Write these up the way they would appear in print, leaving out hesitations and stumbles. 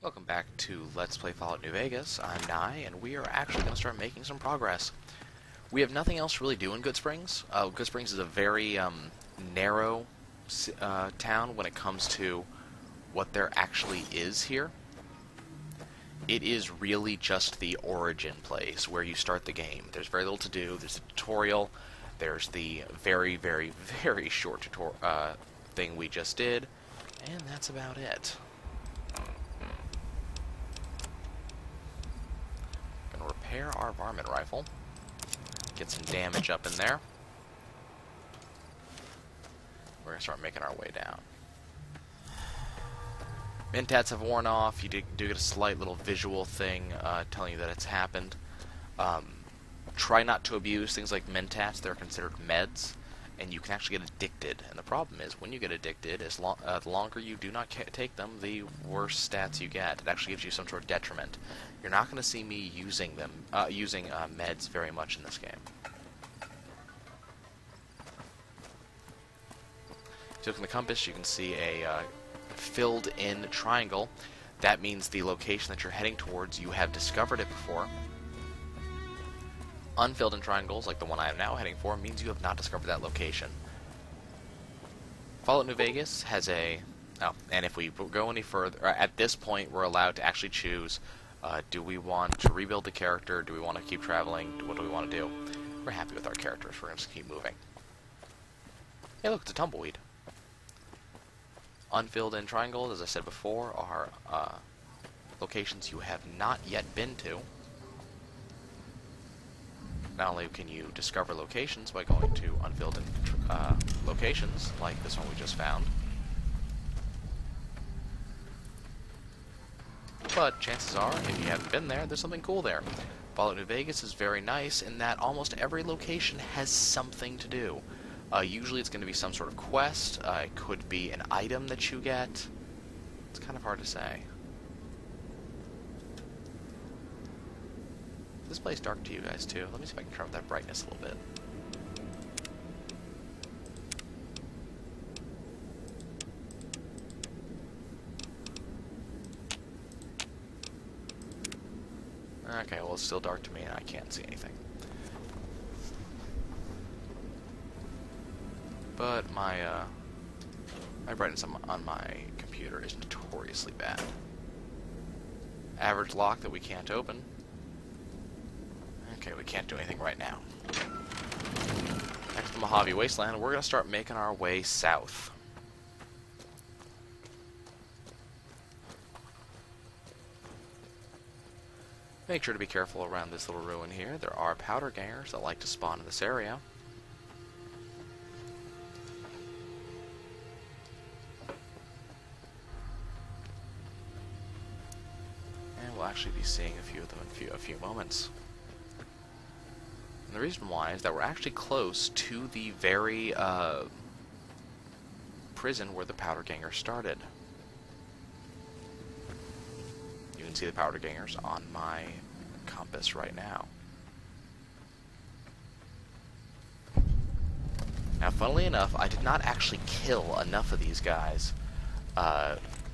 Welcome back to Let's Play Fallout New Vegas. I'm Nye, and we are actually going to start making some progress. We have nothing else to really do in Good Springs. Good Springs is a very narrow town when it comes to what there actually is here. It is really just the origin place where you start the game. There's very little to do. There's a tutorial. There's the very, very, very short tutorial thing we just did, and that's about it. Gonna repair our varmint rifle. Get some damage up in there. We're gonna start making our way down. Mentats have worn off. You do get a slight little visual thing telling you that it's happened. Try not to abuse things like mentats. They're considered meds, and you can actually get addicted. And the problem is, when you get addicted, the longer you do not take them, the worse stats you get. It actually gives you some sort of detriment. You're not going to see me using meds very much in this game. So from the compass, you can see a filled-in triangle. That means the location that you're heading towards, you have discovered it before. Unfilled-in triangles, like the one I am now heading for, means you have not discovered that location. Fallout New Vegas has a... Oh, and if we go any further... At this point, we're allowed to actually choose, do we want to rebuild the character? Do we want to keep traveling? What do we want to do? We're happy with our characters. We're going to just keep moving. Hey, look, it's a tumbleweed. Unfilled-in triangles, as I said before, are locations you have not yet been to. Not only can you discover locations by going to unfilled-in locations, like this one we just found, but chances are, if you haven't been there, there's something cool there. Fallout New Vegas is very nice in that almost every location has something to do. Usually it's going to be some sort of quest. It could be an item that you get. It's kind of hard to say. Is this place dark to you guys too? Let me see if I can turn up that brightness a little bit. Okay, well it's still dark to me and I can't see anything. But my brightness on my computer is notoriously bad. Average lock that we can't open. Okay, we can't do anything right now. Next to Mojave Wasteland, we're going to start making our way south. Make sure to be careful around this little ruin here. There are powder gangers that like to spawn in this area. And we'll actually be seeing a few of them in a few moments. And the reason why is that we're actually close to the very prison where the powder gangers started. You can see the powder gangers on my compass right now. Now, funnily enough, I did not actually kill enough of these guys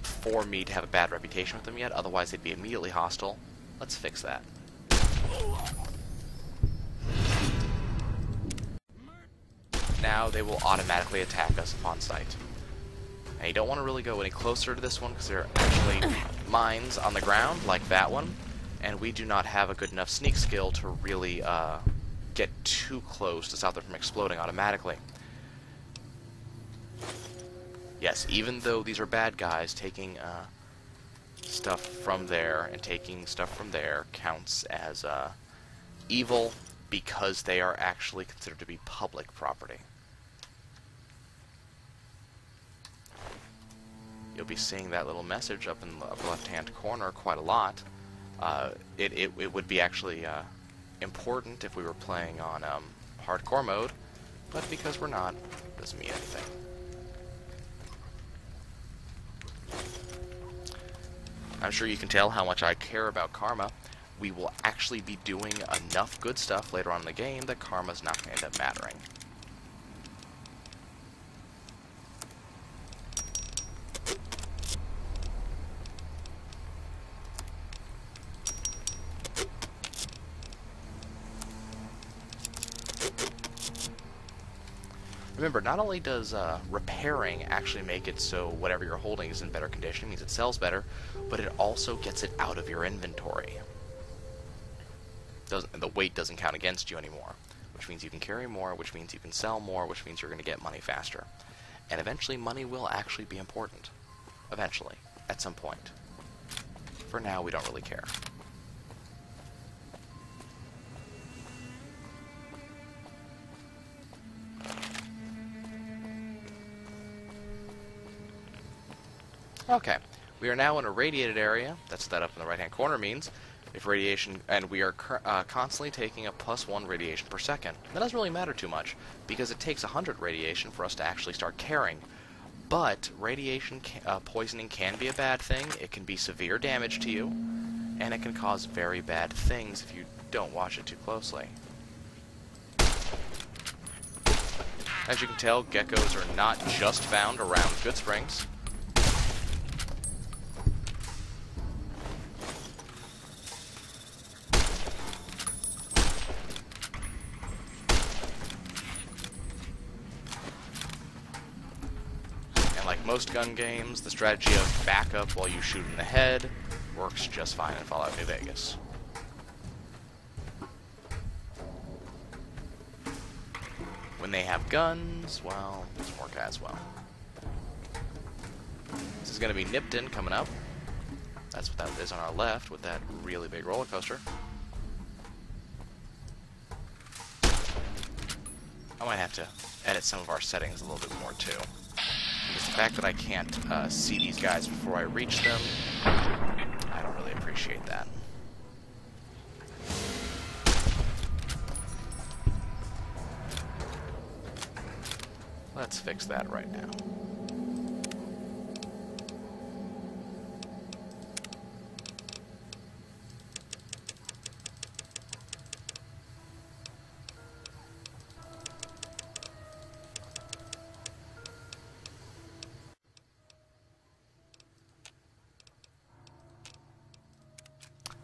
for me to have a bad reputation with them yet, otherwise they'd be immediately hostile. Let's fix that. Now they will automatically attack us upon sight. And you don't want to really go any closer to this one because there are actually mines on the ground like that one, and we do not have a good enough sneak skill to really get too close to stop them from exploding automatically. Yes, even though these are bad guys, taking stuff from there and taking stuff from there counts as evil because they are actually considered to be public property. You'll be seeing that little message up in the upper left-hand corner quite a lot. It would be actually important if we were playing on hardcore mode, but because we're not, it doesn't mean anything. I'm sure you can tell how much I care about karma. We will actually be doing enough good stuff later on in the game that karma's not going to end up mattering. Remember, not only does repairing actually make it so whatever you're holding is in better condition, means it sells better, but it also gets it out of your inventory. The weight doesn't count against you anymore, which means you can carry more, which means you can sell more, which means you're going to get money faster. And eventually money will actually be important. Eventually. At some point. For now, we don't really care. Okay, we are now in a radiated area. That's that up in the right-hand corner means if radiation, and we are constantly taking a +1 radiation per second. That doesn't really matter too much because it takes 100 radiation for us to actually start caring. But radiation poisoning can be a bad thing. It can be severe damage to you, and it can cause very bad things if you don't watch it too closely. As you can tell, geckos are not just found around Goodsprings. Like most gun games, the strategy of backup while you shoot in the head works just fine in Fallout New Vegas. When they have guns, well, it doesn't work as well. This is going to be Nipton coming up. That's what that is on our left with that really big roller coaster. I might have to edit some of our settings a little bit more too. Because the fact that I can't see these guys before I reach them, I don't really appreciate that. Let's fix that right now.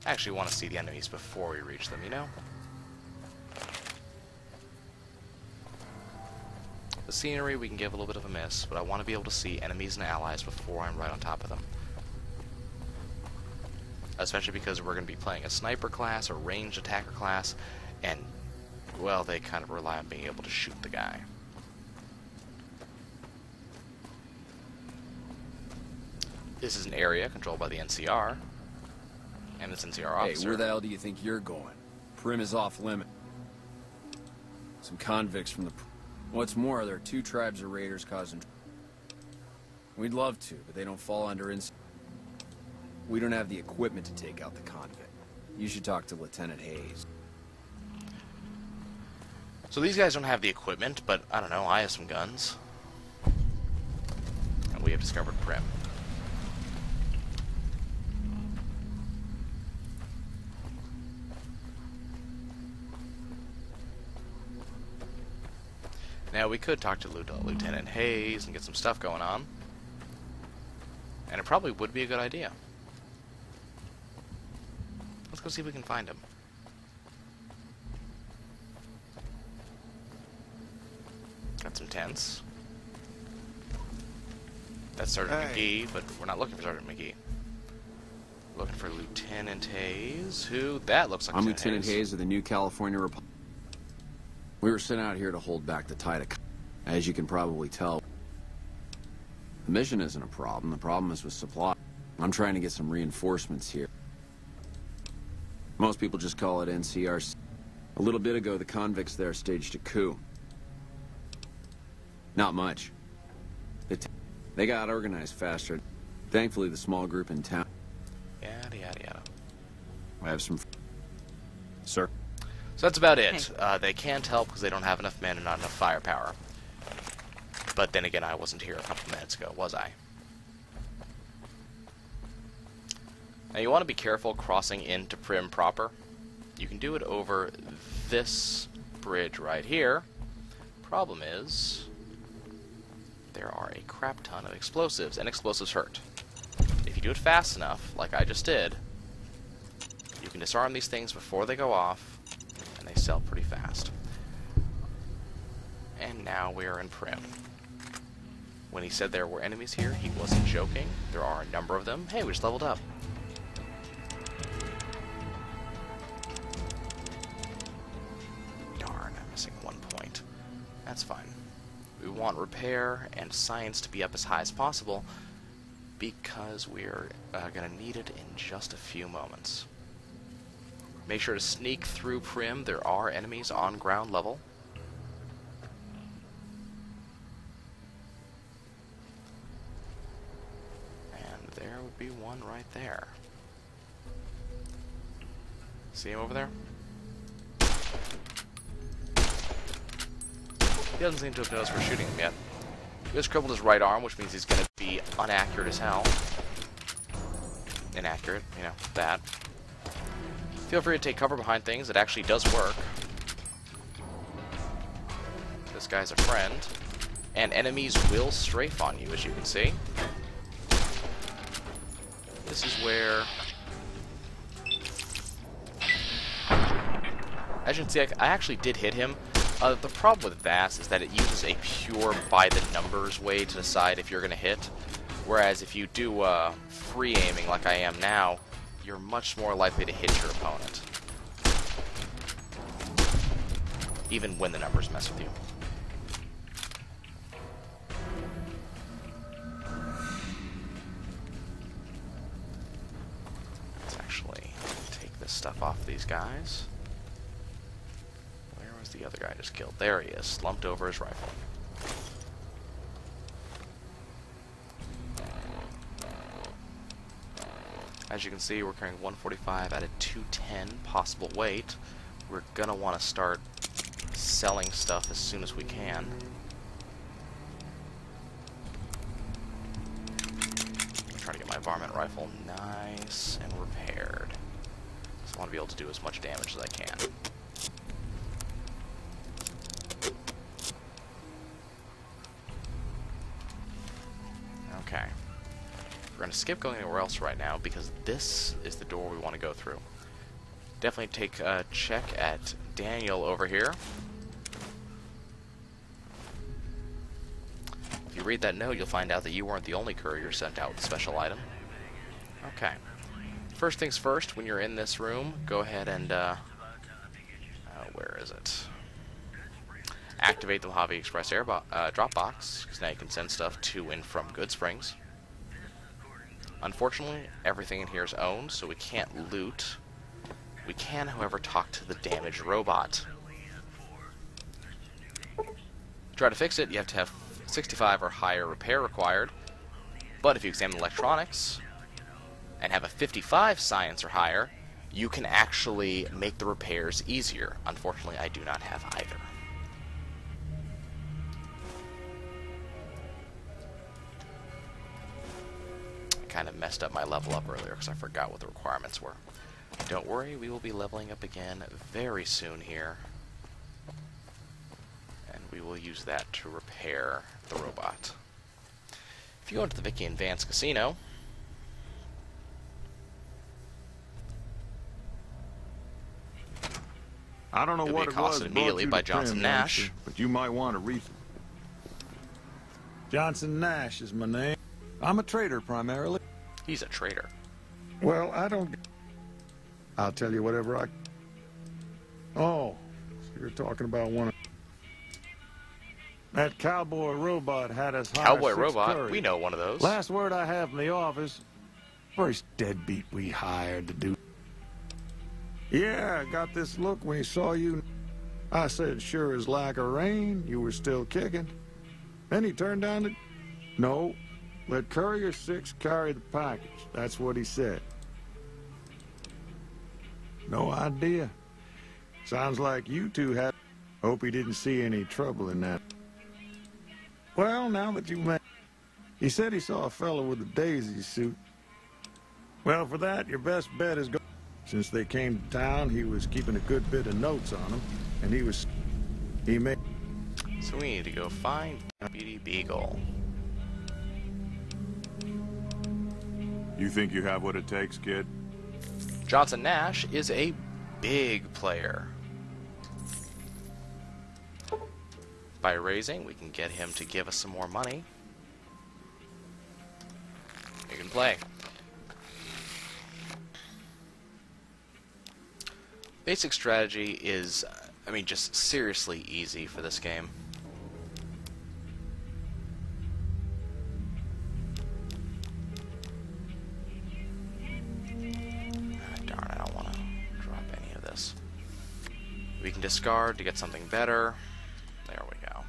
I actually want to see the enemies before we reach them, you know? The scenery we can give a little bit of a miss, but I want to be able to see enemies and allies before I'm right on top of them. Especially because we're going to be playing a sniper class or ranged attacker class, and, well, they kind of rely on being able to shoot the guy. This is an area controlled by the NCR. And this NCR officer. Hey, where the hell do you think you're going? Primm is off limit. Some convicts from the... What's more, there are 2 tribes of raiders causing... We'd love to, but they don't fall under... We don't have the equipment to take out the convict. You should talk to Lieutenant Hayes. So these guys don't have the equipment, but I don't know, I have some guns. And we have discovered Primm. Now, we could talk to Lieutenant Hayes and get some stuff going on. And it probably would be a good idea. Let's go see if we can find him. Got some tents. That's Sergeant McGee, but we're not looking for Sergeant McGee. We're looking for Lieutenant Hayes, who... That looks like Lieutenant Hayes of the New California Republic. We were sent out here to hold back the tide of... As you can probably tell, the mission isn't a problem. The problem is with supply. I'm trying to get some reinforcements here. Most people just call it NCR. A little bit ago, the convicts there staged a coup. Not much. They got organized faster. Thankfully, the small group in town... Yada, yada, yada. I have some... Sir? So that's about it. They can't help because they don't have enough men and not enough firepower. But then again, I wasn't here a couple minutes ago, was I? Now you want to be careful crossing into Primm proper. You can do it over this bridge right here. Problem is, there are a crap ton of explosives, and explosives hurt. If you do it fast enough, like I just did, you can disarm these things before they go off, and they sell pretty fast. and now we are in Primm. When he said there were enemies here, he wasn't joking. There are a number of them. Hey, we just leveled up. Darn, I'm missing 1 point. That's fine. We want repair and science to be up as high as possible because we're going to need it in just a few moments. Make sure to sneak through Primm. There are enemies on ground level. And there would be one right there. See him over there? He doesn't seem to have noticed we're shooting him yet. He just crippled his right arm, which means he's going to be inaccurate as hell. Inaccurate, you know, that. Feel free to take cover behind things. It actually does work. This guy's a friend. And enemies will strafe on you, as you can see. This is where... As you can see, I actually did hit him. The problem with VAS is that it uses a pure by-the-numbers way to decide if you're going to hit. Whereas if you do free aiming like I am now, you're much more likely to hit your opponent. Even when the numbers mess with you. Let's actually take this stuff off these guys. Where was the other guy I just killed? There he is, slumped over his rifle. As you can see, we're carrying 145 at a 210 possible weight. We're gonna want to start selling stuff as soon as we can. I'm trying to get my varmint rifle nice and repaired. So I want to be able to do as much damage as I can. Okay. We're going to skip going anywhere else right now because this is the door we want to go through. Definitely take a check at Daniel over here. If you read that note, you'll find out that you weren't the only courier sent out with a special item. Okay. First things first, when you're in this room, go ahead and, where is it? Activate the Mojave Express drop box, because now you can send stuff to and from Goodsprings. Unfortunately, everything in here is owned, so we can't loot. We can, however, talk to the damaged robot. To try to fix it, you have to have 65 or higher repair required. But if you examine electronics and have a 55 science or higher, you can actually make the repairs easier. Unfortunately, I do not have either. Kind of messed up my level up earlier because I forgot what the requirements were. Don't worry, we will be leveling up again very soon here. And we will use that to repair the robot. If you go into the Vicky and Vance Casino, I don't know you'll what be it was accosted immediately by Johnson Nash. youngster, but you might want to read. Johnson Nash is my name. I'm a trader primarily. He's a traitor. Well, I'll tell you whatever I... Oh, so you're talking about one of... That cowboy robot had us hire Cowboy 6 robot? couriers. We know one of those. Last word I have in the office, first deadbeat we hired to do... Yeah, I got this look when he saw you. I said, sure as like a rain, you were still kicking. Then he turned down the... No, let Courier 6 carry the package. That's what he said. No idea. Sounds like you two had... Hope he didn't see any trouble in that. Well, now that you met... He said he saw a fellow with a daisy suit. Well, for that, your best bet is go... Since they came to town, he was keeping a good bit of notes on them, and he made... So we need to go find Deputy Beagle. You think you have what it takes, kid? Johnson Nash is a big player. by raising, we can get him to give us some more money. You can play. Basic strategy is, I mean, just seriously easy for this game. Darn, I don't want to drop any of this. We can discard to get something better. There we go.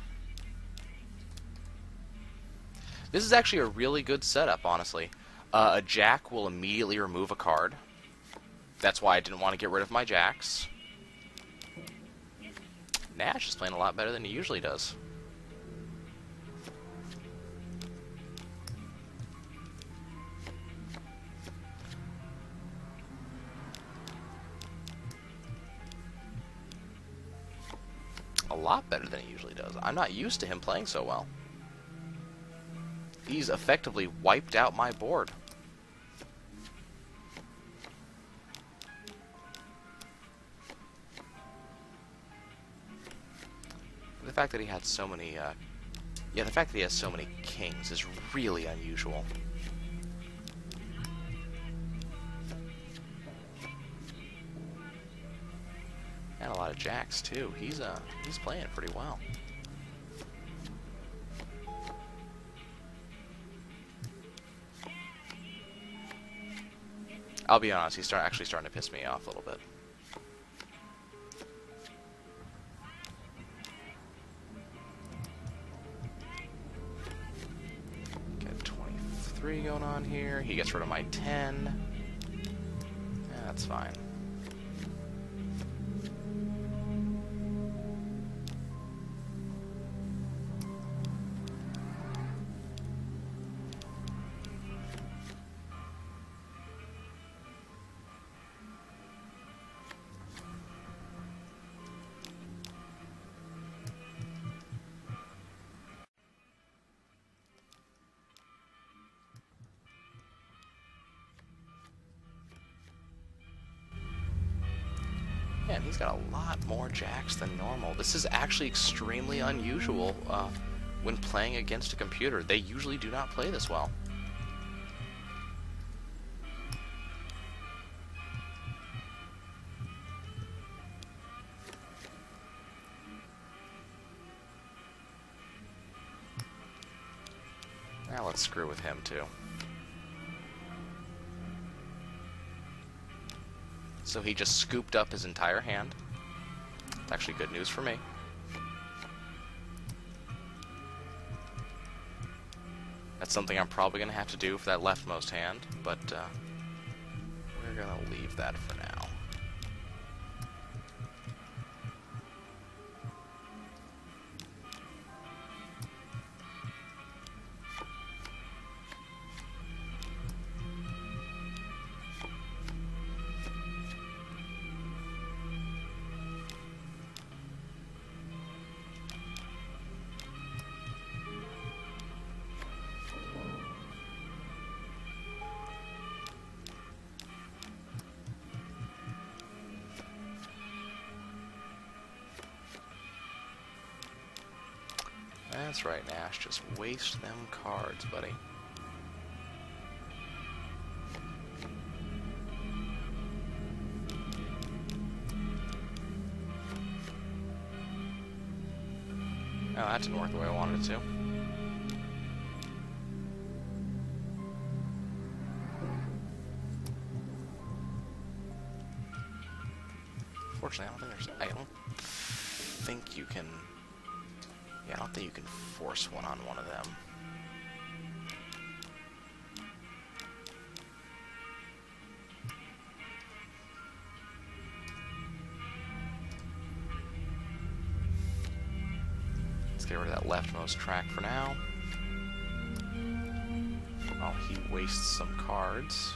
This is actually a really good setup, honestly. A jack will immediately remove a card. That's why I didn't want to get rid of my jacks. Nash is playing a lot better than he usually does. A lot better than he usually does. I'm not used to him playing so well. He's effectively wiped out my board. The fact that he had so many, the fact that he has so many kings is really unusual. And a lot of jacks too. He's playing pretty well. I'll be honest, he's actually starting to piss me off a little bit. Get 23 going on here. He gets rid of my 10. Yeah, that's fine. Man, he's got a lot more jacks than normal. This is actually extremely unusual when playing against a computer. They usually do not play this well. Now let's screw with him too. So he just scooped up his entire hand. It's actually good news for me. That's something I'm probably going to have to do for that leftmost hand, but we're going to leave that for now. That's right, Nash. Just waste them cards, buddy. Oh, that didn't work the way I wanted it to. Fortunately, I don't think you can... Yeah, I don't think you can force one on one of them. Let's get rid of that leftmost track for now. While he wastes some cards.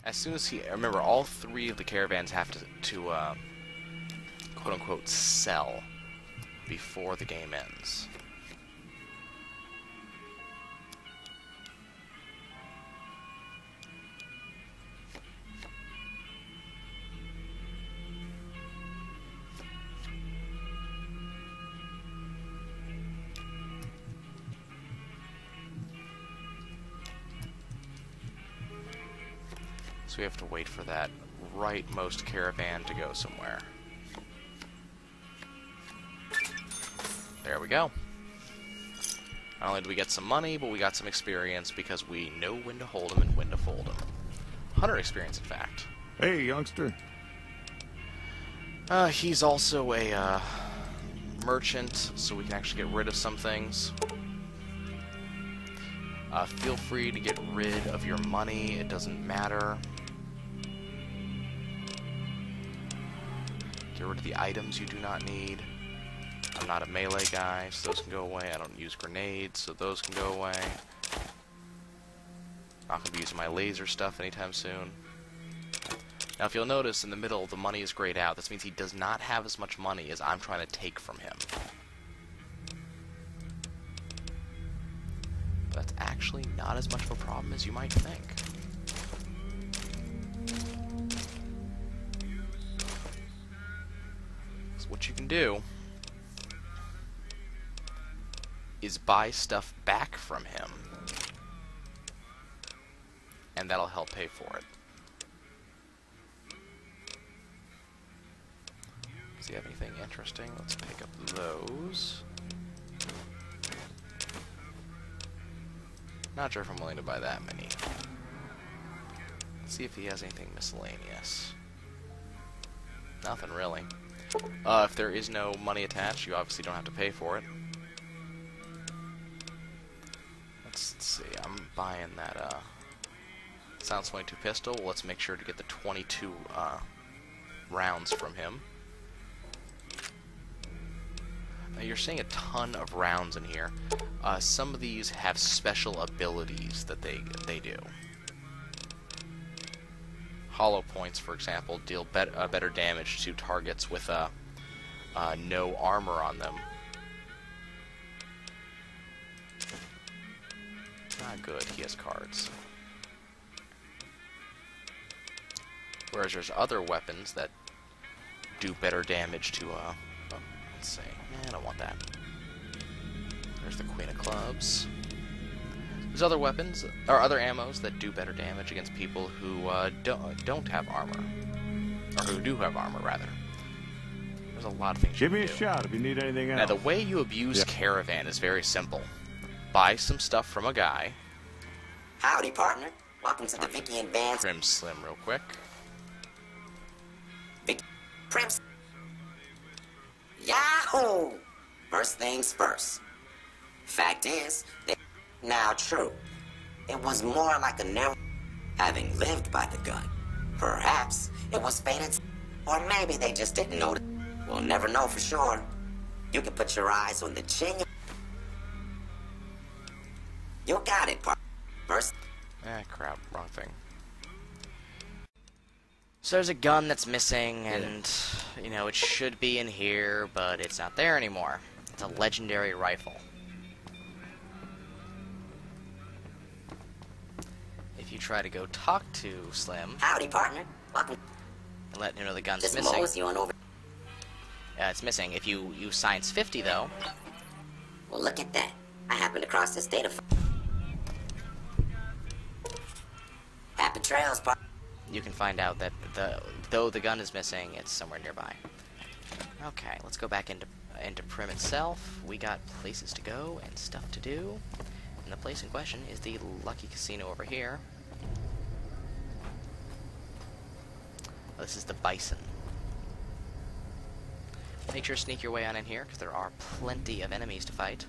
As soon as he... Remember, all 3 of the caravans have to quote-unquote, sell before the game ends. So we have to wait for that rightmost caravan to go somewhere. There we go. Not only do we get some money, but we got some experience because we know when to hold them and when to fold them. 100 experience, in fact. Hey, youngster. He's also a merchant, so we can actually get rid of some things. Feel free to get rid of your money, it doesn't matter. Get rid of the items you do not need. I'm not a melee guy, so those can go away. I don't use grenades, so those can go away. Not going to be using my laser stuff anytime soon. Now, if you'll notice, in the middle, the money is grayed out. This means he does not have as much money as I'm trying to take from him. That's actually not as much of a problem as you might think. So what you can do is buy stuff back from him, and that'll help pay for it. Does he have anything interesting? Let's pick up those. Not sure if I'm willing to buy that many. Let's see if he has anything miscellaneous. Nothing really. If there is no money attached, you obviously don't have to pay for it. Let's see, I'm buying that, Sounds 22 pistol. Well, let's make sure to get the 22, rounds from him. Now, you're seeing a ton of rounds in here. Some of these have special abilities that they do. Hollow points, for example, deal better damage to targets with no armor on them. Not good, he has cards. Whereas there's other weapons that do better damage to, let's see, I don't want that. There's the Queen of Clubs. There's other weapons, or other ammos that do better damage against people who don't have armor. Or who do have armor, rather. There's a lot of things you Give can me a do. shot if you need anything else. Now, the way you abuse Caravan is very simple. Buy some stuff from a guy. Howdy, partner. Welcome to the Vicky and Vance Primm Slim real quick. Primm. Yahoo! First things first. Fact is, now true. It was more like a narrow. Having lived by the gun, perhaps it was fated, or maybe they just didn't notice. We'll never know for sure. You can put your eyes on the genuine. You got it, partner. First. Crap, wrong thing. So there's a gun that's missing, and, you know, it should be in here, but it's not there anymore. It's a legendary rifle. If you try to go talk to Slim, Howdy, partner. Welcome. and let him know the gun's Just missing, mosey on over. it's missing. If you use Science 50, though, Well, look at that. I happened across this data. Happy trails, partner. you can find out that though the gun is missing, it's somewhere nearby. Okay, let's go back into Primm itself. We got places to go and stuff to do. And the place in question is the Lucky Casino over here. This is the Bison. Make sure to sneak your way on in here, because there are plenty of enemies to fight.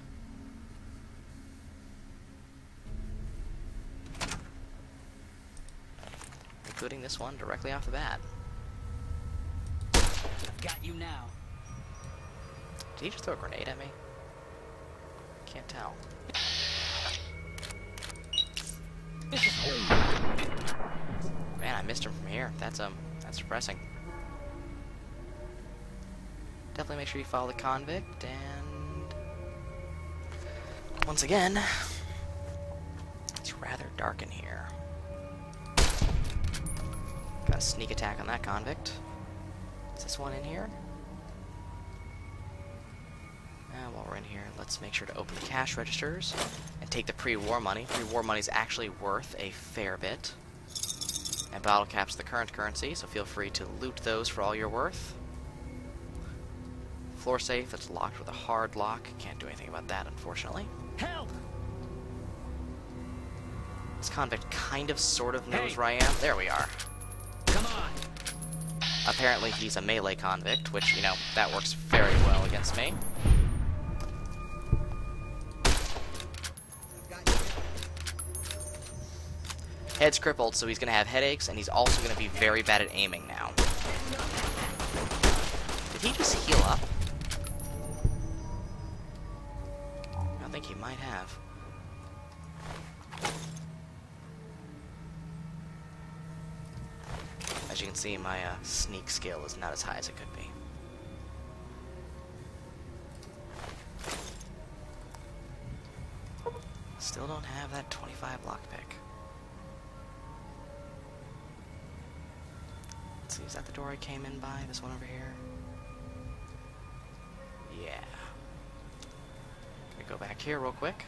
Including this one directly off the bat. Got you now. Did he just throw a grenade at me? Can't tell. Man, Man, I missed him from here. That's depressing. Definitely make sure you follow the convict, and once again, it's rather dark in here. Got a sneak attack on that convict. Is this one in here? While we're in here, let's make sure to open the cash registers and take the pre-war money. Pre-war money is actually worth a fair bit. And bottle caps the current currency, so feel free to loot those for all you're worth. Floor safe that's locked with a hard lock. Can't do anything about that, unfortunately. Help! This convict kind of sort of knows where I am. There we are. Come on! Apparently he's a melee convict, which, you know, that works very well against me. Head's crippled, so he's going to have headaches, and he's also going to be very bad at aiming now. Did he just heal up? I think he might have. As you can see, my sneak skill is not as high as it could be. Still don't have that 25 lockpick. Let's see, is that the door I came in by? This one over here? Yeah. Let me go back here real quick.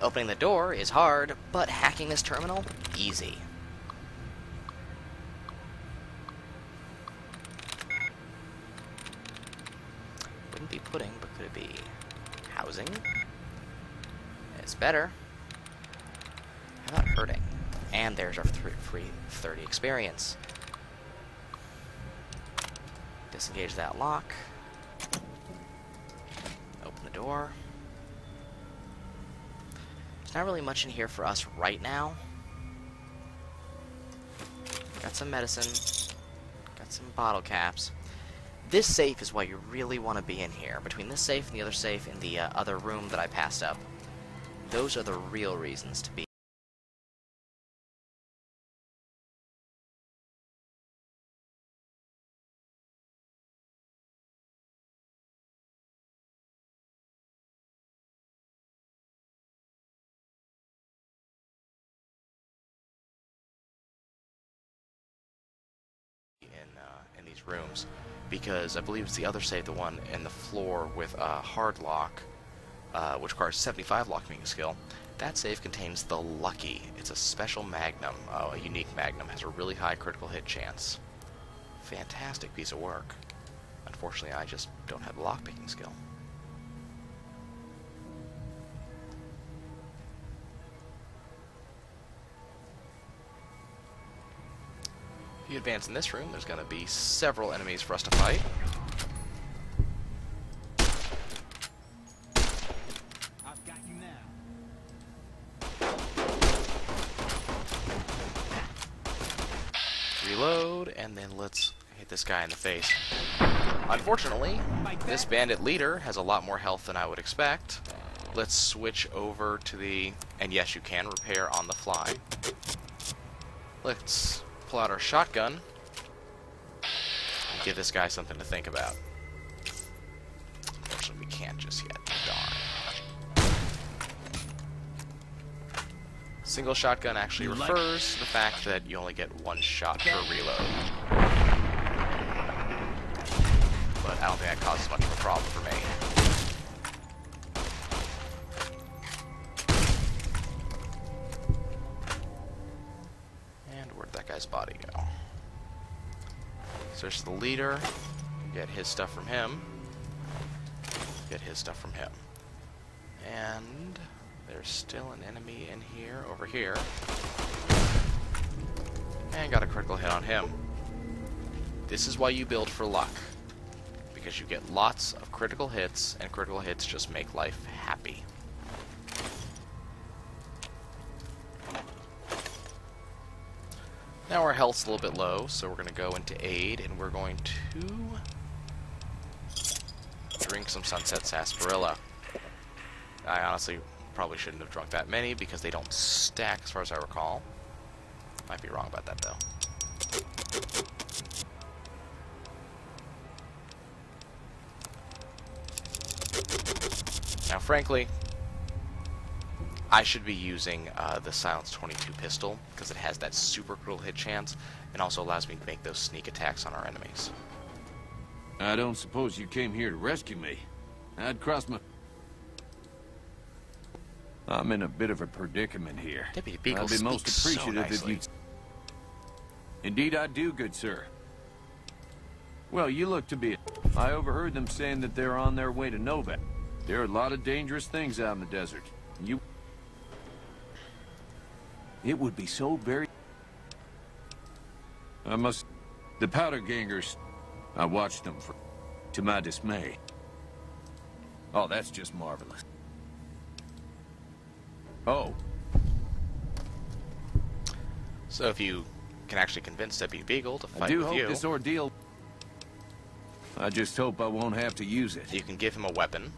Opening the door is hard, but hacking this terminal, easy. Wouldn't be pudding, but could it be housing? It's better. How about hurting? And there's our free 30 experience. Disengage that lock. Open the door. There's not really much in here for us right now. Got some medicine. Got some bottle caps. This safe is why you really want to be in here. Between this safe and the other safe in the other room that I passed up. Those are the real reasons to be. In these rooms, because I believe it's the other safe, the one in the floor with a hard lock, which requires 75 lockpicking skill. That safe contains the Lucky. It's a special magnum, a unique magnum, has a really high critical hit chance. Fantastic piece of work. Unfortunately, I just don't have the lockpicking skill. If you advance in this room, there's going to be several enemies for us to fight. I've got you now. Reload, and then let's hit this guy in the face. Unfortunately, this bandit leader has a lot more health than I would expect. Let's switch over to the... And yes, you can repair on the fly. Let's pull out our shotgun and give this guy something to think about. Unfortunately, we can't just yet. Darn. Single shotgun actually refers to the fact that you only get one shot per reload. But I don't think that causes much of a problem for me. Guy's body go. Search the leader, get his stuff from him, get his stuff from him. And there's still an enemy in here, over here. And got a critical hit on him. This is why you build for luck. Because you get lots of critical hits, and critical hits just make life happy. Now our health's a little bit low, so we're going to go into aid, and we're going to drink some Sunset Sarsaparilla. I honestly probably shouldn't have drunk that many because they don't stack as far as I recall. Might be wrong about that though. Now frankly, I should be using the Silence 22 pistol because it has that super critical hit chance and also allows me to make those sneak attacks on our enemies. I don't suppose you came here to rescue me. I'd cross my... I'm in a bit of a predicament here. Deputy Beagle I'd be most speaks so appreciative if nicely. you'd... Indeed I do, good sir. Well, you look to be... I overheard them saying that they're on their way to Novak. There are a lot of dangerous things out in the desert. You... It would be so very... I must... The powder gangers... I watched them for... to my dismay. Oh, that's just marvelous. Oh. So if you can actually convince Deputy Beagle to I fight do with hope you, this ordeal... I just hope I won't have to use it. you can give him a weapon.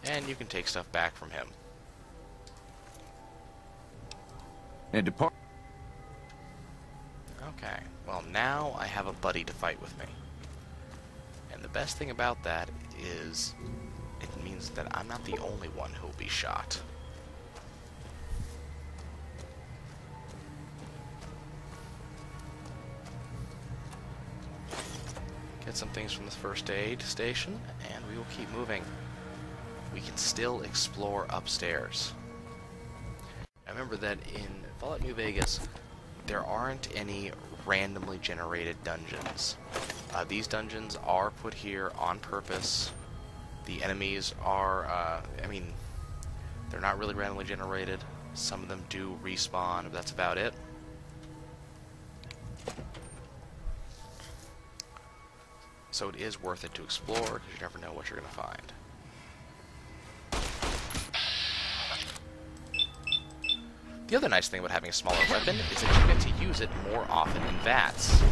And you can take stuff back from him. And depart... Okay, well now I have a buddy to fight with me. And the best thing about that is it means that I'm not the only one who'll be shot. Get some things from the first aid station, and we will keep moving. We can still explore upstairs. I remember that in Fallout New Vegas, there aren't any randomly generated dungeons. These dungeons are put here on purpose. The enemies are, I mean, they're not really randomly generated. Some of them do respawn, but that's about it. So it is worth it to explore, because you never know what you're going to find. The other nice thing about having a smaller weapon is that you get to use it more often in VATS.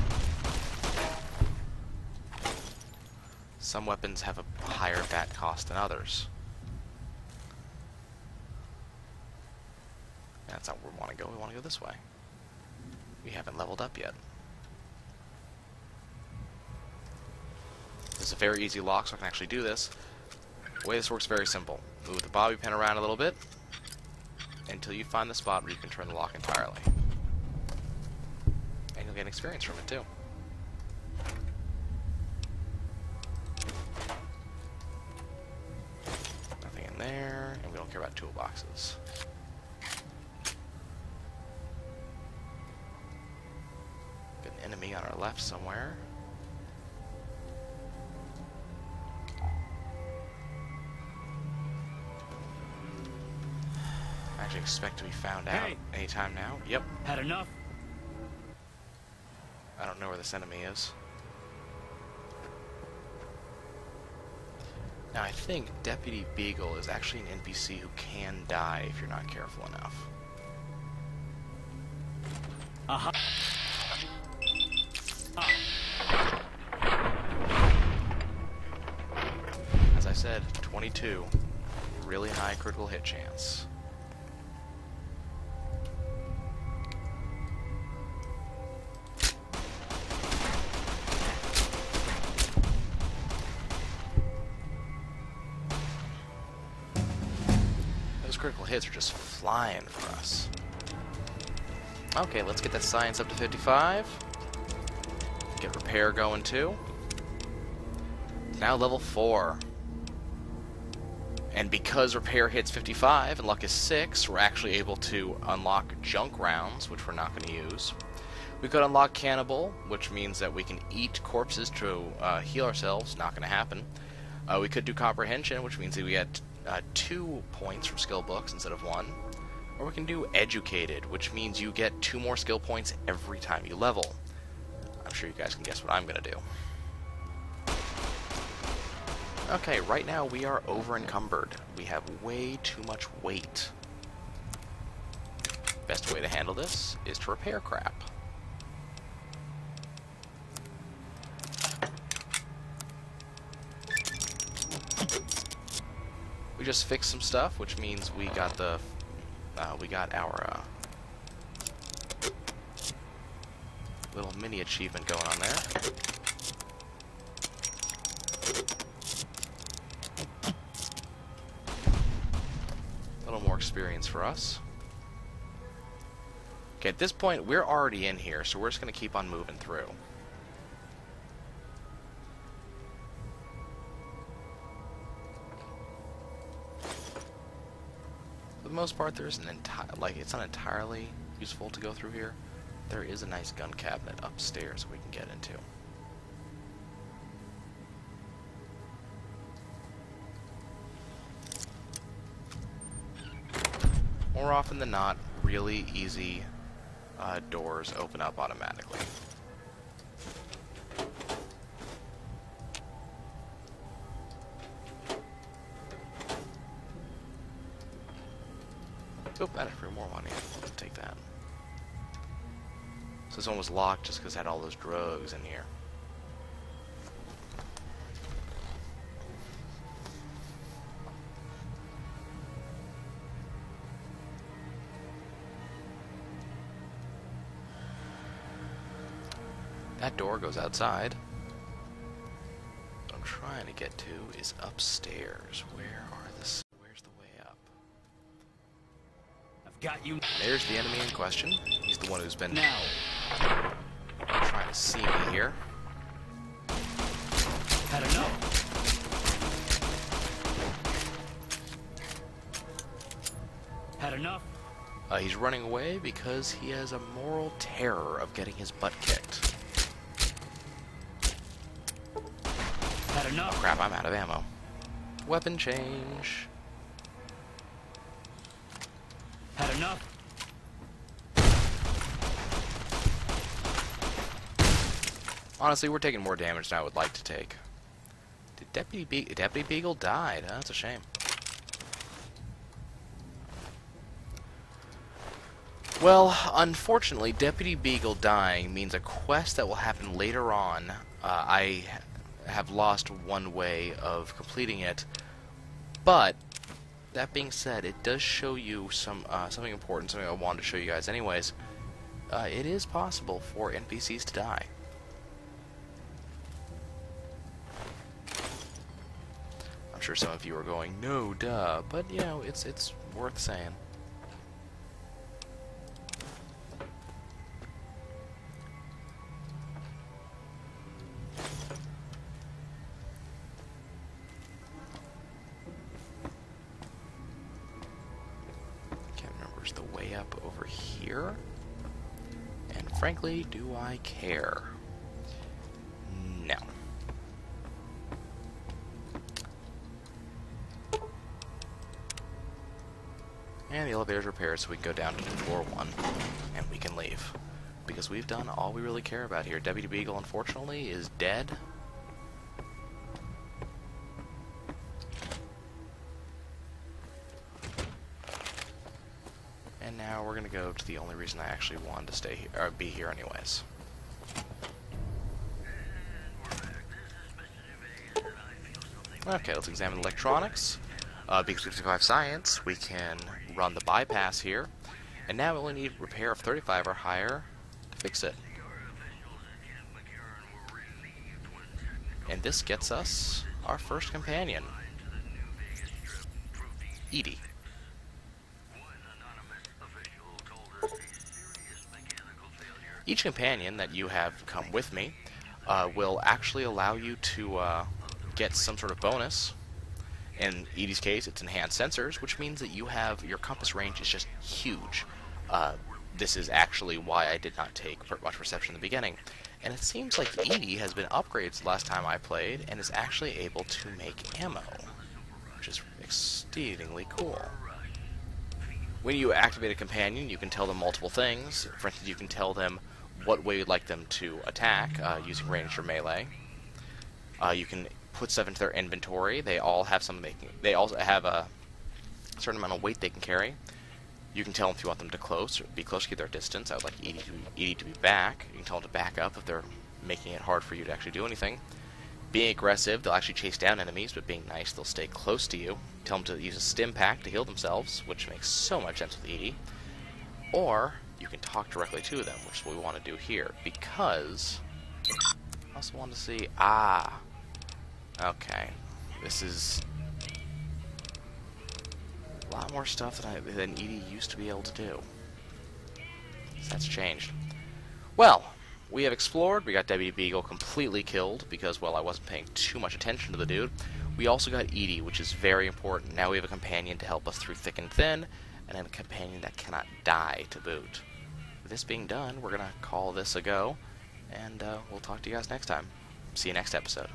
Some weapons have a higher VAT cost than others. That's not where we want to go. We want to go this way. We haven't leveled up yet. This is a very easy lock, so I can actually do this. The way this works is very simple. Move the bobby pin around a little bit until you find the spot where you can turn the lock entirely. And you'll get experience from it too. Nothing in there, and we don't care about toolboxes. Got an enemy on our left somewhere. I actually expect to be found out anytime now. Yep. Had enough? I don't know where this enemy is. Now I think Deputy Beagle is actually an NPC who can die if you're not careful enough. Aha. As I said, 22. Really high critical hit chance. Those critical hits are just flying for us. Okay, let's get that science up to 55. Get repair going too. Now level 4. And because repair hits 55 and luck is 6, we're actually able to unlock junk rounds, which we're not going to use. We could unlock cannibal, which means that we can eat corpses to heal ourselves. Not going to happen. We could do comprehension, which means that we get 2 points from skill books instead of 1. Or we can do educated, which means you get 2 more skill points every time you level. I'm sure you guys can guess what I'm going to do. Okay, right now we are over encumbered. We have way too much weight. Best way to handle this is to repair crap. We just fixed some stuff, which means we got the our little mini achievement going on there. A little more experience for us. Okay, at this point, we're already in here, so we're just going to keep on moving through. For the most part, there's it's not entirely useful to go through here. There is a nice gun cabinet upstairs we can get into. More often than not, really easy doors open up automatically. Oh, that for more money. Let's take that. So this one was locked just because it had all those drugs in here. That door goes outside. What I'm trying to get to is upstairs. Where's the way up? I've got you. There's the enemy in question. He's the one who's been Now. trying to see me here. Had enough. Had enough. He's running away because he has a moral terror of getting his butt kicked. Had enough. Oh crap, I'm out of ammo. Weapon change. Had enough. Honestly, we're taking more damage than I would like to take. Did Deputy Beagle died? That's a shame. Well, unfortunately, Deputy Beagle dying means a quest that will happen later on. I have lost one way of completing it, but that being said, it does show you something important, something I wanted to show you guys anyways. It is possible for NPCs to die. I'm sure some of you are going, no, duh, but you know, it's worth saying. The way up over here, and frankly, do I care? No. And the elevator's repaired, so we can go down to floor 1, and we can leave. Because we've done all we really care about here. Deputy Beagle, unfortunately, is dead. And now we're going to go to the only reason I actually wanted to stay here, or be here anyways. Okay, let's examine electronics. Being 65 science, we can run the bypass here. And now we only need repair of 35 or higher to fix it. And this gets us our first companion, Edie. Each companion that you have come with me will actually allow you to get some sort of bonus. In Edie's case, it's enhanced sensors, which means that you have your compass range is just huge. This is actually why I did not take much perception in the beginning. And it seems like Edie has been upgraded the last time I played and is actually able to make ammo, which is exceedingly cool. When you activate a companion, you can tell them multiple things. For instance, you can tell them what way you'd like them to attack using ranged or melee. You can put stuff into their inventory. They all have something they also have a certain amount of weight they can carry. You can tell them if you want them to be close, keep their distance. I would like Edie to be back. You can tell them to back up if they're making it hard for you to actually do anything. Being aggressive, they'll actually chase down enemies, but being nice, they'll stay close to you. Tell them to use a stim pack to heal themselves, which makes so much sense with Edie. Or you can talk directly to them, which is what we want to do here, because I also want to see... okay. This is a lot more stuff than Edie used to be able to do. So that's changed. Well, we have explored. We got Deputy Beagle completely killed because, well, I wasn't paying too much attention to the dude. We also got Edie, which is very important. Now we have a companion to help us through thick and thin, and then a companion that cannot die to boot. With this being done, we're going to call this a go, and we'll talk to you guys next time. See you next episode.